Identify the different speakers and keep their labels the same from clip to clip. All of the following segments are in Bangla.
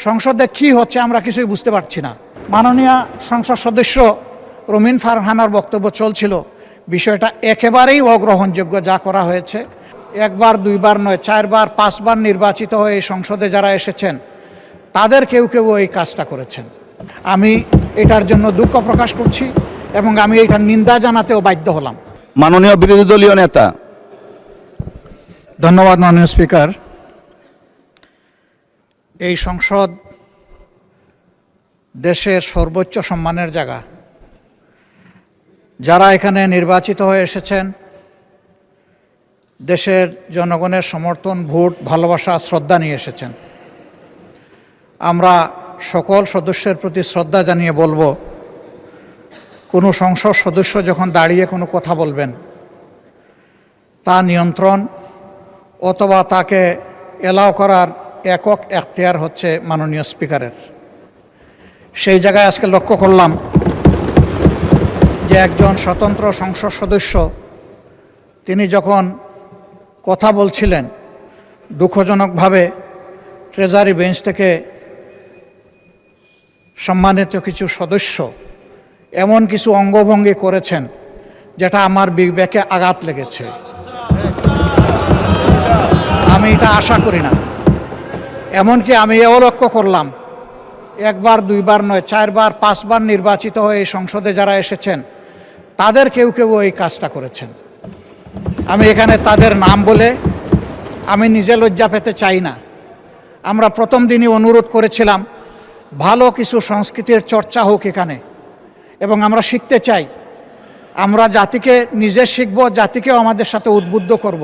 Speaker 1: সংসদে কি হচ্ছে আমরা কিছুই বুঝতে পারছি না। মাননীয় সংসদ সদস্য রুমিন ফারহানার বক্তব্য চলছিল, বিষয়টা একেবারেই অগ্রহণযোগ্য যা করা হয়েছে। একবার দুইবার নয়, 4 বার 5 বার নির্বাচিত হয়ে এই সংসদে যারা এসেছেন তাদের কেউ কেউ এই কাজটা করেছেন। আমি এটার জন্য দুঃখ প্রকাশ করছি এবং আমি এটার নিন্দা জানাতেও বাধ্য হলাম।
Speaker 2: মাননীয় বিরোধী দলীয় নেতা।
Speaker 1: ধন্যবাদ মাননীয় স্পিকার। এই সংসদ দেশের সর্বোচ্চ সম্মানের জায়গা। যারা এখানে নির্বাচিত হয়ে এসেছেন দেশের জনগণের সমর্থন, ভোট, ভালোবাসা, শ্রদ্ধা নিয়ে এসেছেন। আমরা সকল সদস্যের প্রতি শ্রদ্ধা জানিয়ে বলবো, কোনো সংসদ সদস্য যখন দাঁড়িয়ে কোনো কথা বলবেন তা নিয়ন্ত্রণ অথবা তাকে এলাও করার একক এখতিয়ার হচ্ছে মাননীয় স্পিকারের। সেই জায়গায় আজকে লক্ষ্য করলাম যে একজন স্বতন্ত্র সংসদ সদস্য তিনি যখন কথা বলছিলেন, দুঃখজনকভাবে ট্রেজারি বেঞ্চ থেকে সম্মানিত কিছু সদস্য এমন কিছু অঙ্গভঙ্গি করেছেন যেটা আমার বিবেকে আঘাত লেগেছে। আমি এটা আশা করি না। এমনকি আমি এও লক্ষ্য করলাম, একবার দুইবার নয়, 4 বার 5 বার নির্বাচিত হয়ে এই সংসদে যারা এসেছেন তাদের কেউ কেউ এই কাজটা করেছেন। আমি এখানে তাদের নাম বলে আমি নিজে লজ্জা পেতে চাই না। আমরা প্রথম দিনই অনুরোধ করেছিলাম ভালো কিছু সংস্কৃতির চর্চা হোক এখানে, এবং আমরা শিখতে চাই। আমরা জাতিকে নিজে শিখব, জাতিকেও আমাদের সাথে উদ্বুদ্ধ করব।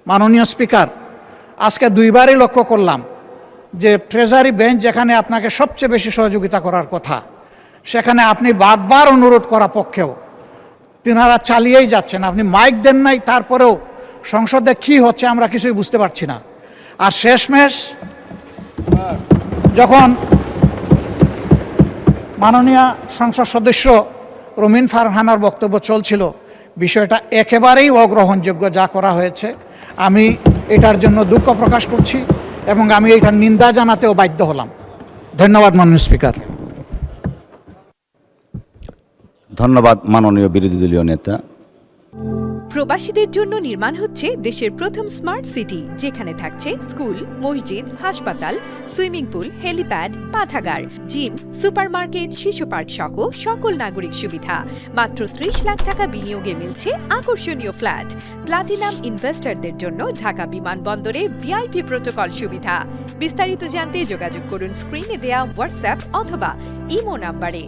Speaker 1: মাননীয় স্পিকার, আজকে 2 বারই লক্ষ্য করলাম যে ট্রেজারি বেঞ্চ যেখানে আপনাকে সবচেয়ে বেশি সহযোগিতা করার কথা, সেখানে আপনি বারবার অনুরোধ করা পক্ষেও তিনারা চালিয়েই যাচ্ছেন। আপনি মাইক দেন নাই, তারপরেও সংসদে কি হচ্ছে আমরা কিছুই বুঝতে পারছি না। আর শেষমেশ যখন মাননীয় সংসদ সদস্য রুমিন ফারহানার বক্তব্য চলছিল, বিষয়টা একেবারেই অগ্রহণযোগ্য যা করা হয়েছে। আমি এটার জন্য দুঃখ প্রকাশ করছি এবং আমি এটার নিন্দা জানাতেও বাধ্য হলাম। ধন্যবাদ মাননীয় স্পিকার।
Speaker 2: ধন্যবাদ মাননীয় বিরোধী দলীয় নেতা।
Speaker 3: প্রবাসীদের জন্য নির্মাণ হচ্ছে দেশের প্রথম স্মার্ট সিটি, যেখানে থাকছে স্কুল, মসজিদ, হাসপাতাল, সুইমিং পুল, হেলিপ্যাড, পাঠাগার, জিম, সুপারমার্কেট, শিশু পার্ক সহ সকল নাগরিক সুবিধা। মাত্র 30 লাখ টাকা বিনিয়োগে মিলছে আকর্ষণীয় ফ্ল্যাট। প্লাটিনাম ইনভেস্টরদের জন্য ঢাকা বিমানবন্দরে ভিআইপি প্রোটোকল সুবিধা। বিস্তারিত জানতে যোগাযোগ করুন স্ক্রিনে দেয়া হোয়াটসঅ্যাপ অথবা ইমো নাম্বারে।